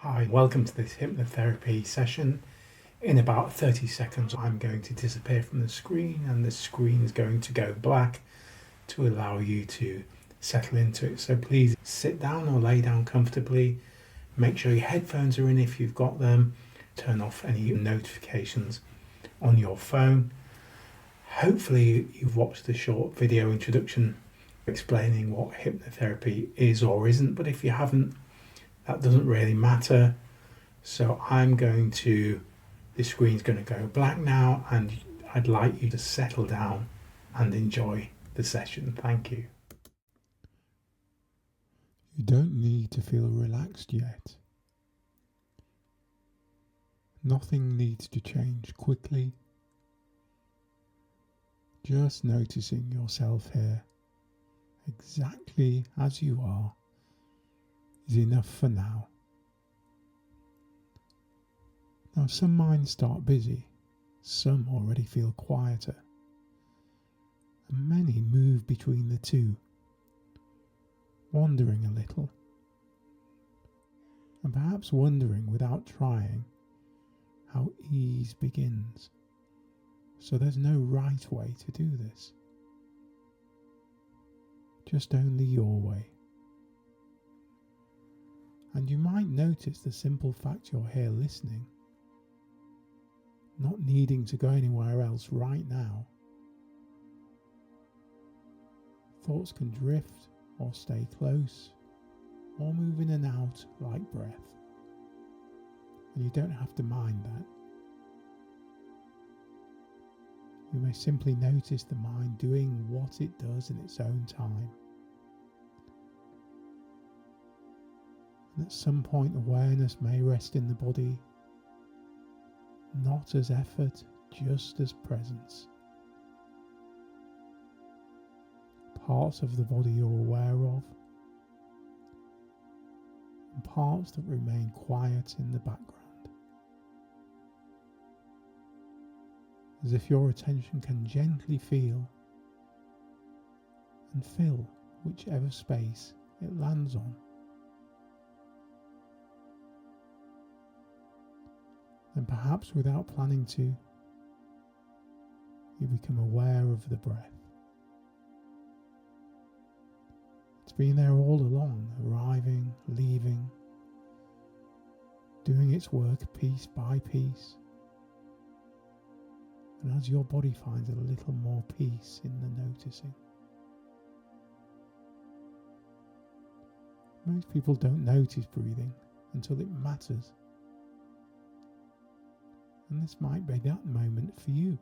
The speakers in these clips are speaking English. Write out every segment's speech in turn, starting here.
Hi, welcome to this hypnotherapy session. In about 30 seconds, I'm going to disappear from the screen and the screen is going to go black to allow you to settle into it. So please sit down or lay down comfortably. Make sure your headphones are in if you've got them. Turn off any notifications on your phone. Hopefully, you've watched the short video introduction explaining what hypnotherapy is or isn't, but if you haven't, that doesn't really matter. So this screen's going to go black now, and I'd like you to settle down and enjoy the session. Thank you. You don't need to feel relaxed yet. Nothing needs to change quickly. Just noticing yourself here, exactly as you are, is enough for now. Now some minds start busy, some already feel quieter, and many move between the two, wandering a little, and perhaps wondering without trying how ease begins. So there's no right way to do this, just only your way. And you might notice the simple fact you're here listening, not needing to go anywhere else right now. Thoughts can drift or stay close or move in and out like breath. And you don't have to mind that. You may simply notice the mind doing what it does in its own time. And at some point awareness may rest in the body, not as effort, just as presence. Parts of the body you're aware of, and parts that remain quiet in the background. As if your attention can gently feel and fill whichever space it lands on. And perhaps without planning to, you become aware of the breath. It's been there all along, arriving, leaving, doing its work piece by piece. And as your body finds a little more peace in the noticing. Most people don't notice breathing until it matters. And this might be that moment for you.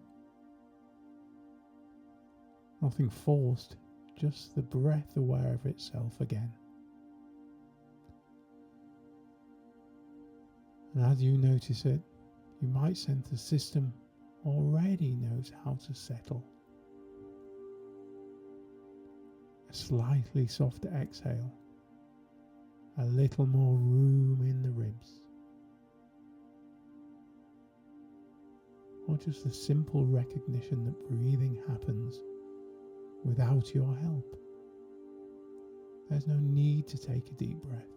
Nothing forced, just the breath aware of itself again. And as you notice it, you might sense the system already knows how to settle. A slightly softer exhale, a little more room in the ribs. Or just the simple recognition that breathing happens without your help. There's no need to take a deep breath.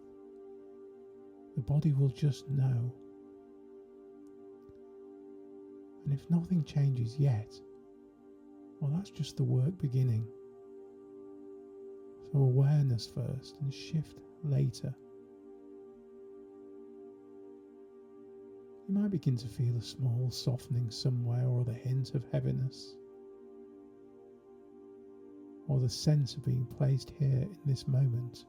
The body will just know. And if nothing changes yet, well, that's just the work beginning. So awareness first and shift later. You might begin to feel a small softening somewhere, or the hint of heaviness, or the sense of being placed here in this moment.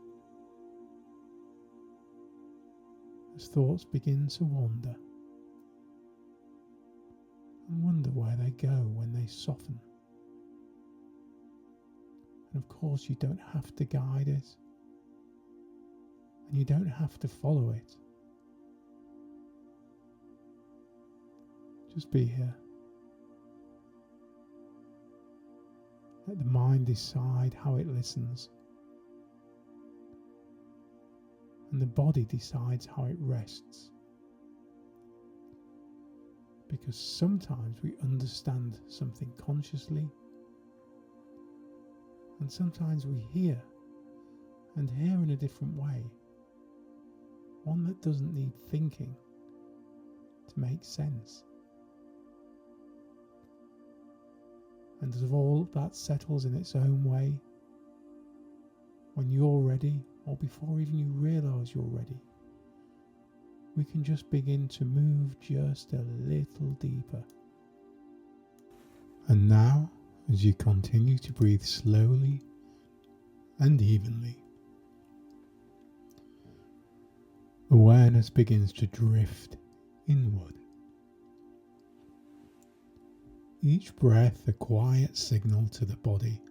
As thoughts begin to wander, and wonder where they go when they soften. And of course you don't have to guide it, and you don't have to follow it. Just be here. Let the mind decide how it listens, and the body decides how it rests. Because sometimes we understand something consciously, and sometimes we hear, and hear in a different way, one that doesn't need thinking to make sense. And as all that settles in its own way, when you're ready, or before even you realise you're ready, we can just begin to move just a little deeper. And now, as you continue to breathe slowly and evenly, awareness begins to drift inward. Each breath a quiet signal to the body.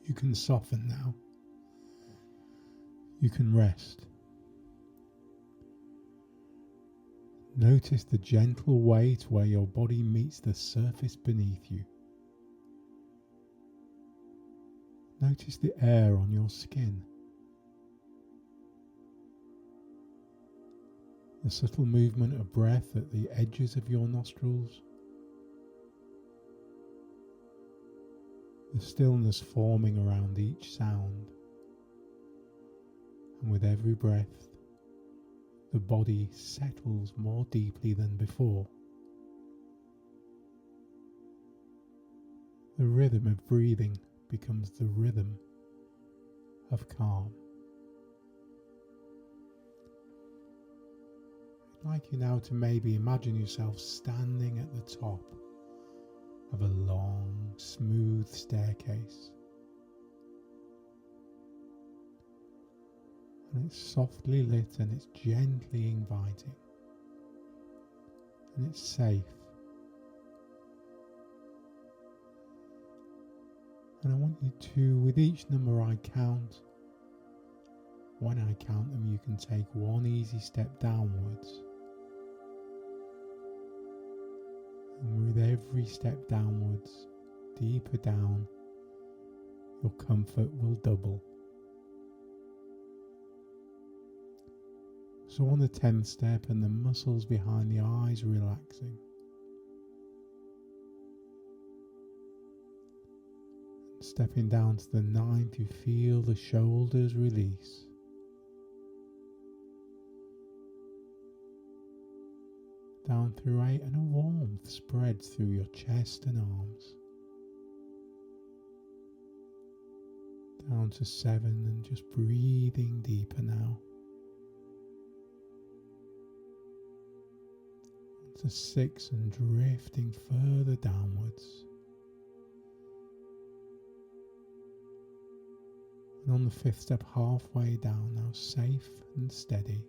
You can soften now. You can rest. Notice the gentle weight where your body meets the surface beneath you. Notice the air on your skin. The subtle movement of breath at the edges of your nostrils. The stillness forming around each sound. And with every breath, the body settles more deeply than before. The rhythm of breathing becomes the rhythm of calm. I'd like you now to maybe imagine yourself standing at the top of a long, smooth staircase. And it's softly lit and it's gently inviting. And it's safe. And I want you to, with each number I count, when I count them, you can take one easy step downwards. And with every step downwards, deeper down, your comfort will double. So on the 10th step, and the muscles behind the eyes relaxing. And stepping down to the 9th, you feel the shoulders release. Down through 8, and a warmth spreads through your chest and arms. Down to 7, and just breathing deeper now. To 6, and drifting further downwards. And on the 5th step, halfway down now, safe and steady.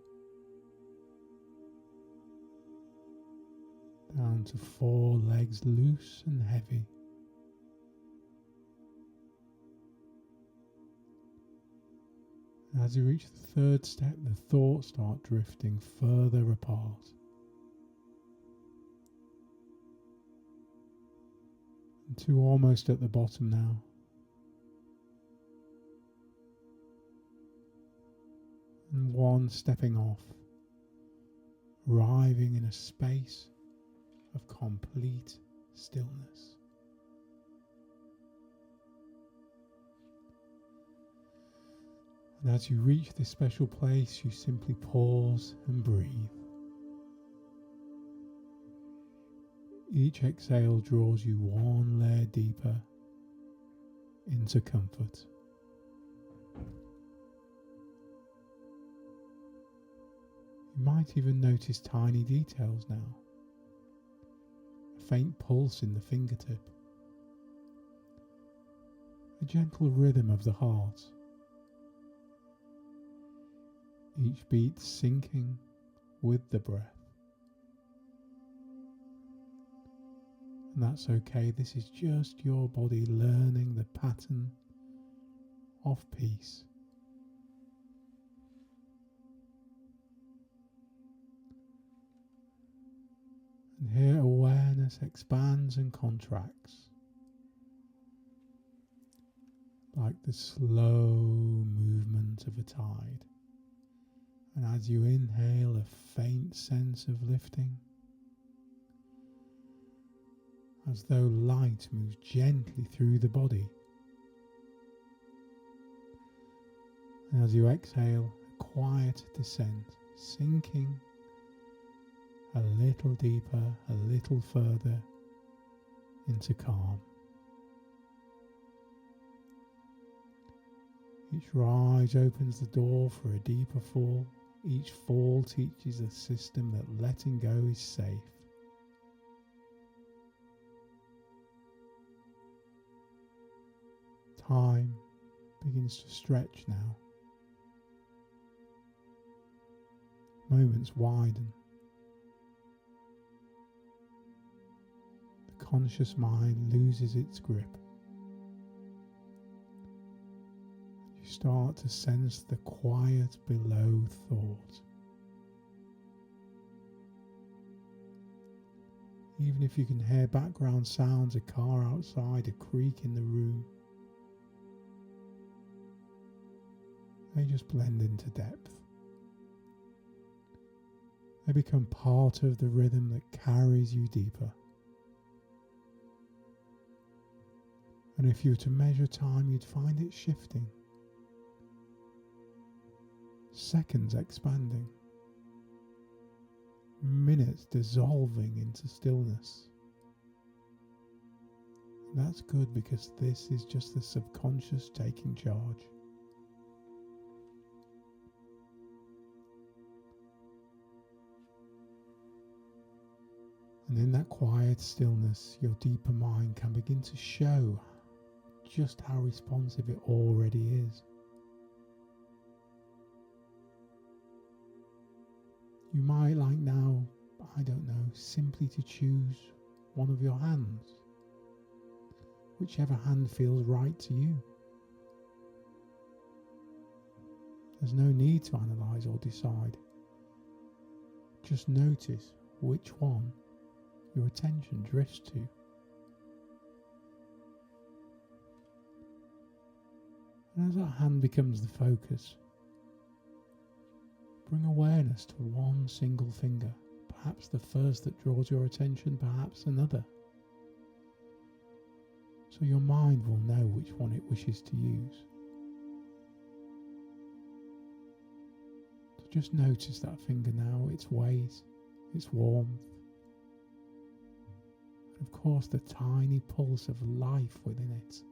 Down to 4, legs loose and heavy. And as you reach the 3rd step, the thoughts start drifting further apart. And 2 almost at the bottom now. And 1 stepping off, arriving in a space of complete stillness. And as you reach this special place, you simply pause and breathe. Each exhale draws you 1 layer deeper into comfort. You might even notice tiny details now. A faint pulse in the fingertip. A gentle rhythm of the heart. Each beat syncing with the breath. And that's okay, this is just your body learning the pattern of peace. And here awareness expands and contracts, like the slow movement of a tide. And as you inhale, a faint sense of lifting, as though light moves gently through the body. And as you exhale, a quiet descent, sinking a little deeper, a little further into calm. Each rise opens the door for a deeper fall. Each fall teaches the system that letting go is safe. Time begins to stretch now. Moments widen. The conscious mind loses its grip. You start to sense the quiet below thought. Even if you can hear background sounds, a car outside, a creak in the room, they just blend into depth. They become part of the rhythm that carries you deeper. And if you were to measure time, you'd find it shifting. Seconds expanding. Minutes dissolving into stillness. And that's good, because this is just the subconscious taking charge. And in that quiet stillness, your deeper mind can begin to show just how responsive it already is. You might like now, I don't know, simply to choose one of your hands, whichever hand feels right to you. There's no need to analyze or decide. Just notice which one your attention drifts to. And as that hand becomes the focus, bring awareness to one single finger, perhaps the first that draws your attention, perhaps another. So your mind will know which one it wishes to use. So just notice that finger now, its weight, its warmth, and of course the tiny pulse of life within it.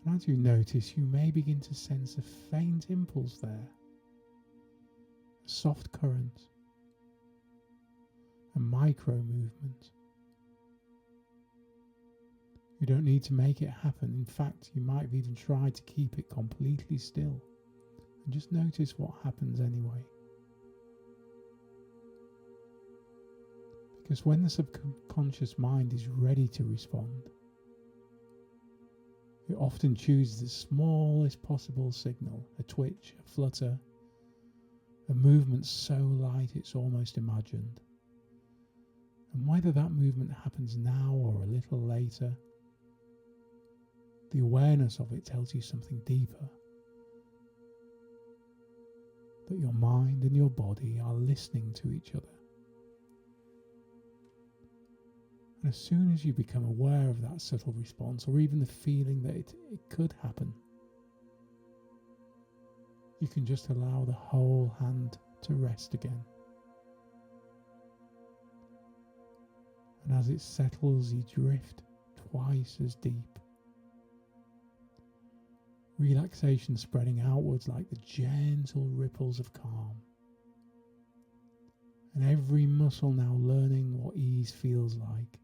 And as you notice, you may begin to sense a faint impulse there, a soft current, a micro movement. You don't need to make it happen. In fact, you might have even tried to keep it completely still and just notice what happens anyway. Because when the subconscious mind is ready to respond, it often chooses the smallest possible signal, a twitch, a flutter, a movement so light it's almost imagined. And whether that movement happens now or a little later, the awareness of it tells you something deeper. That your mind and your body are listening to each other. And as soon as you become aware of that subtle response, or even the feeling that it could happen, you can just allow the whole hand to rest again. And as it settles, you drift twice as deep. Relaxation spreading outwards like the gentle ripples of calm. And every muscle now learning what ease feels like.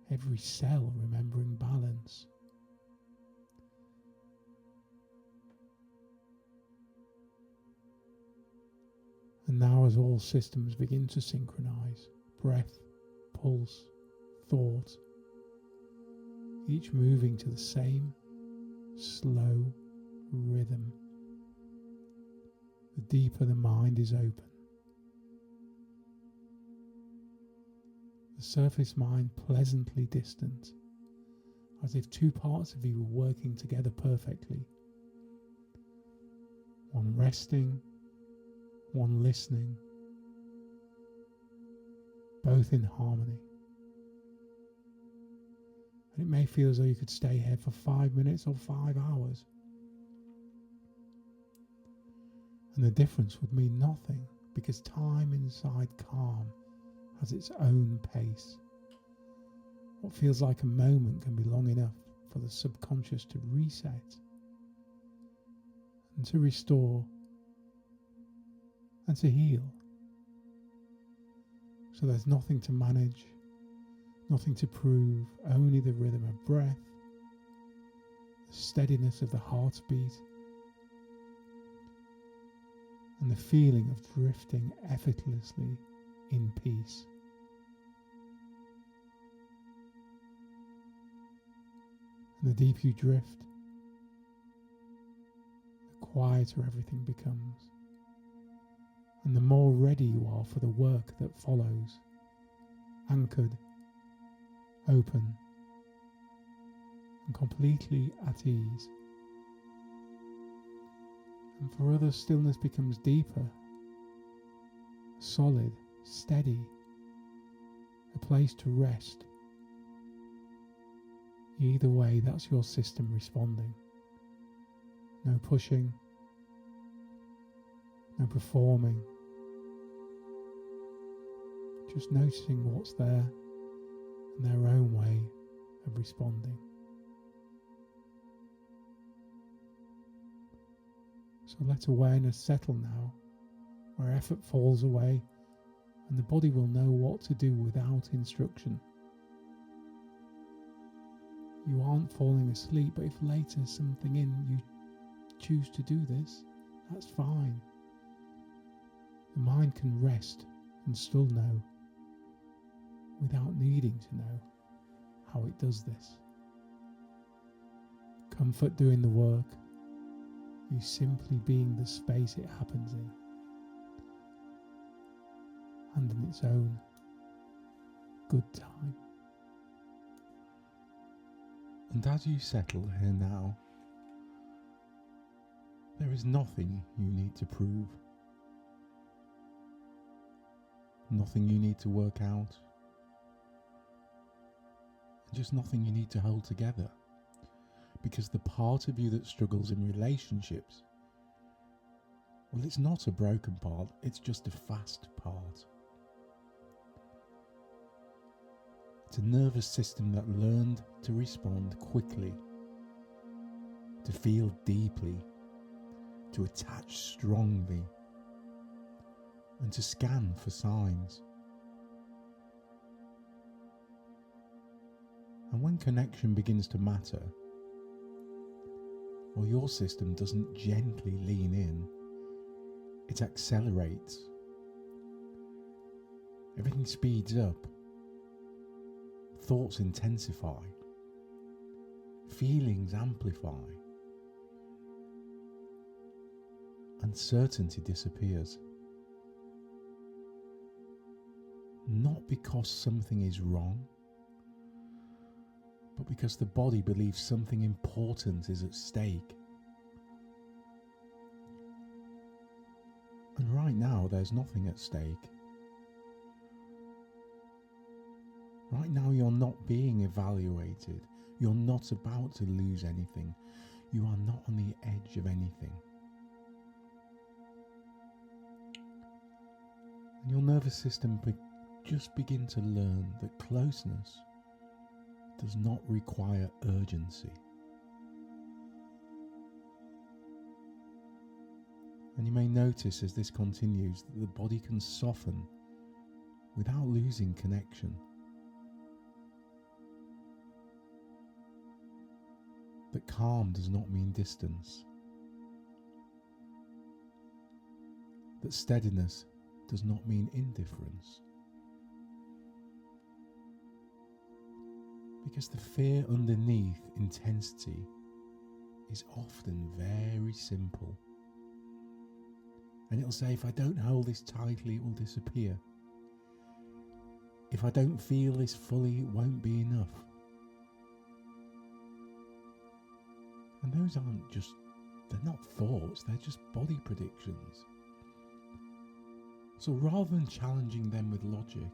Every cell remembering balance. And now as all systems begin to synchronize, breath, pulse, thought, each moving to the same slow rhythm, the deeper the mind is open. The surface mind pleasantly distant, as if two parts of you were working together perfectly. One resting, one listening, both in harmony. And it may feel as though you could stay here for 5 minutes or 5 hours. And the difference would mean nothing, because time inside calm has its own pace. What feels like a moment can be long enough for the subconscious to reset and to restore and to heal. So there's nothing to manage, nothing to prove, only the rhythm of breath, the steadiness of the heartbeat, and the feeling of drifting effortlessly in peace. And the deeper you drift, the quieter everything becomes, and the more ready you are for the work that follows, anchored, open, and completely at ease. And for others, stillness becomes deeper, solid, steady, a place to rest. Either way, that's your system responding. No pushing, no performing, just noticing what's there and their own way of responding. So let awareness settle now, where effort falls away and the body will know what to do without instruction. You aren't falling asleep, but if later something in you choose to do this, that's fine. The mind can rest and still know, without needing to know how it does this. Comfort doing the work, you simply being the space it happens in, and in its own good time. And as you settle here now, there is nothing you need to prove, nothing you need to work out, and just nothing you need to hold together, because the part of you that struggles in relationships, well, it's not a broken part, it's just a fast part. It's a nervous system that learned to respond quickly, to feel deeply, to attach strongly, and to scan for signs. And when connection begins to matter, well, your system doesn't gently lean in, it accelerates. Everything speeds up. Thoughts intensify, feelings amplify, uncertainty disappears. Not because something is wrong, but because the body believes something important is at stake. And right now, there's nothing at stake. Right now, you're not being evaluated. You're not about to lose anything. You are not on the edge of anything. And your nervous system just begin to learn that closeness does not require urgency. And you may notice as this continues that the body can soften without losing connection. That calm does not mean distance. That steadiness does not mean indifference. Because the fear underneath intensity is often very simple. And it'll say, if I don't hold this tightly, it will disappear. If I don't feel this fully, it won't be enough. And those aren't just, they're not thoughts, they're just body predictions. So rather than challenging them with logic,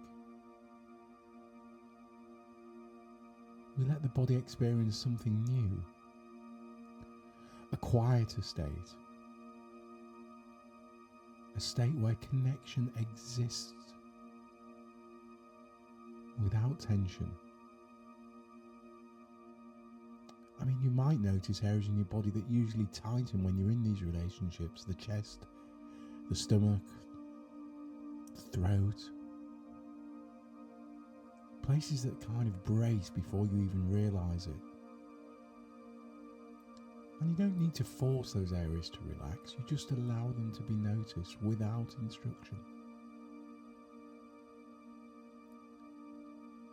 we let the body experience something new, a quieter state, a state where connection exists without tension. I mean, you might notice areas in your body that usually tighten when you're in these relationships: the chest, the stomach, the throat. Places that kind of brace before you even realise it. And you don't need to force those areas to relax, you just allow them to be noticed without instruction.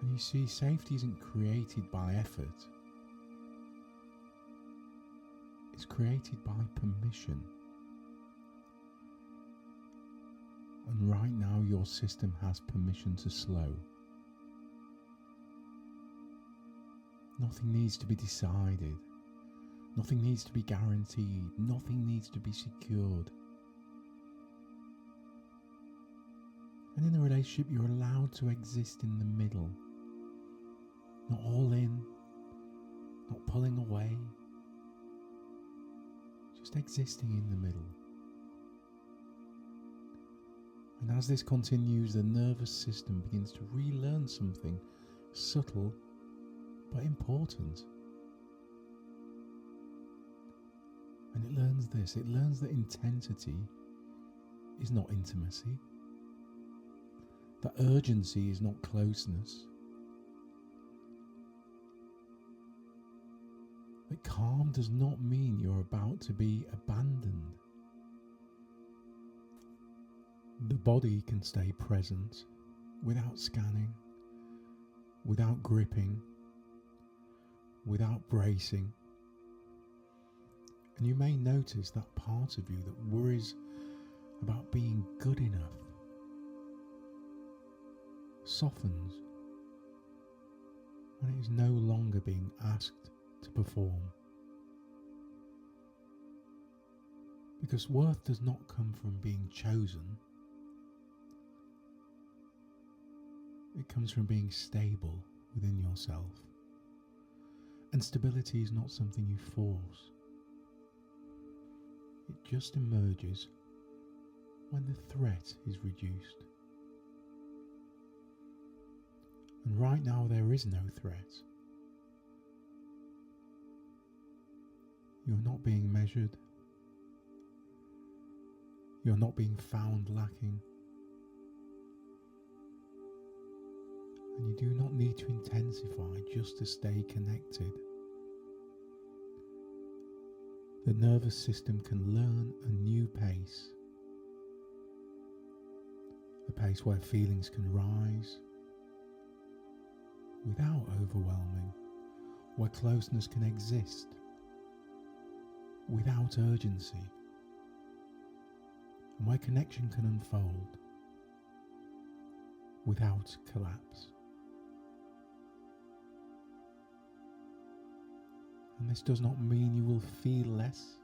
And you see, safety isn't created by effort, it's created by permission. And right now your system has permission to slow. Nothing needs to be decided. Nothing needs to be guaranteed. Nothing needs to be secured. And in a relationship, you're allowed to exist in the middle. Not all in, not pulling away. Just existing in the middle. And as this continues, the nervous system begins to relearn something subtle but important. And it learns this. It learns that intensity is not intimacy. That urgency is not closeness. That calm does not mean you're about to be abandoned. The body can stay present without scanning, without gripping, without bracing. And you may notice that part of you that worries about being good enough softens when it is no longer being asked to perform. Because worth does not come from being chosen. It comes from being stable within yourself. And stability is not something you force. It just emerges when the threat is reduced. And right now there is no threat. You're not being measured. You're not being found lacking. And you do not need to intensify just to stay connected. The nervous system can learn a new pace. A pace where feelings can rise without overwhelming, where closeness can exist without urgency, and where connection can unfold without collapse. And this does not mean you will feel less.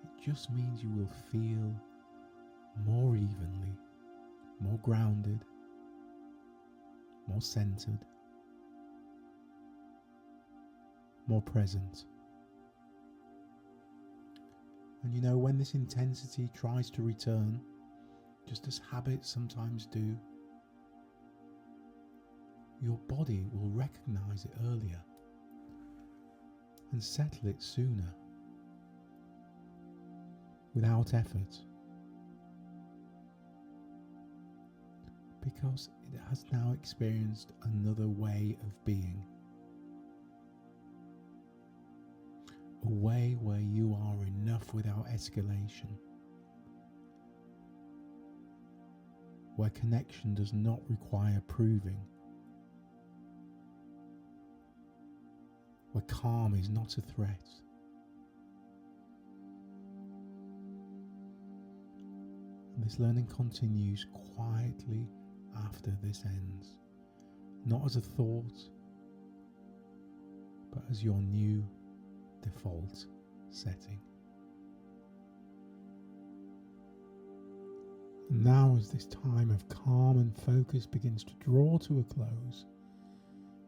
It just means you will feel more evenly, more grounded, more centered, more present. And you know, when this intensity tries to return, just as habits sometimes do, your body will recognize it earlier and settle it sooner, without effort, because it has now experienced another way of being, a way where you are enough without escalation, where connection does not require proving, where calm is not a threat. And this learning continues quietly after this ends, not as a thought, but as your new default setting. And now, as this time of calm and focus begins to draw to a close,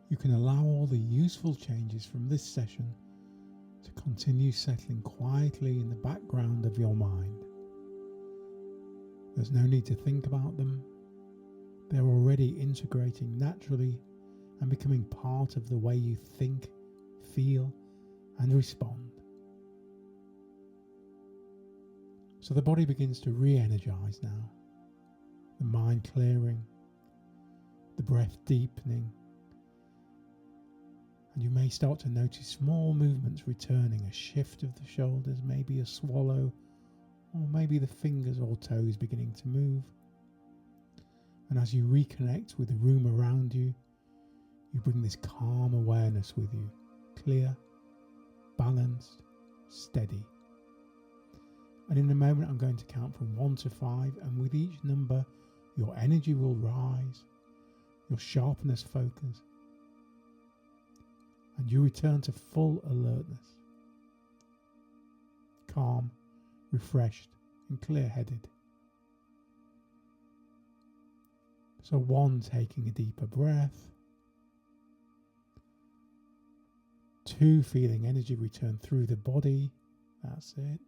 You can allow all the useful changes from this session to continue settling quietly in the background of your mind. There's no need to think about them. They're already integrating naturally and becoming part of the way you think, feel, and respond. So the body begins to re-energize now, the mind clearing, the breath deepening, and you may start to notice small movements returning, a shift of the shoulders, maybe a swallow, or maybe the fingers or toes beginning to move. And as you reconnect with the room around you, you bring this calm awareness with you, clear, balanced, steady. And in a moment I'm going to count from 1 to 5, and with each number your energy will rise, your sharpness focus, and you return to full alertness, calm, refreshed and clear-headed. So 1, taking a deeper breath. 2, feeling energy return through the body. That's it.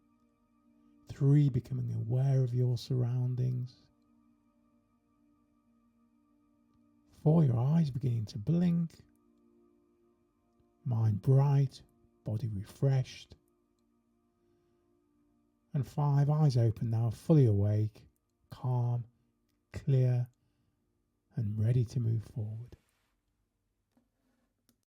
3, becoming aware of your surroundings. 4, your eyes beginning to blink. Mind bright, body refreshed. And 5, eyes open now, fully awake, calm, clear, and ready to move forward.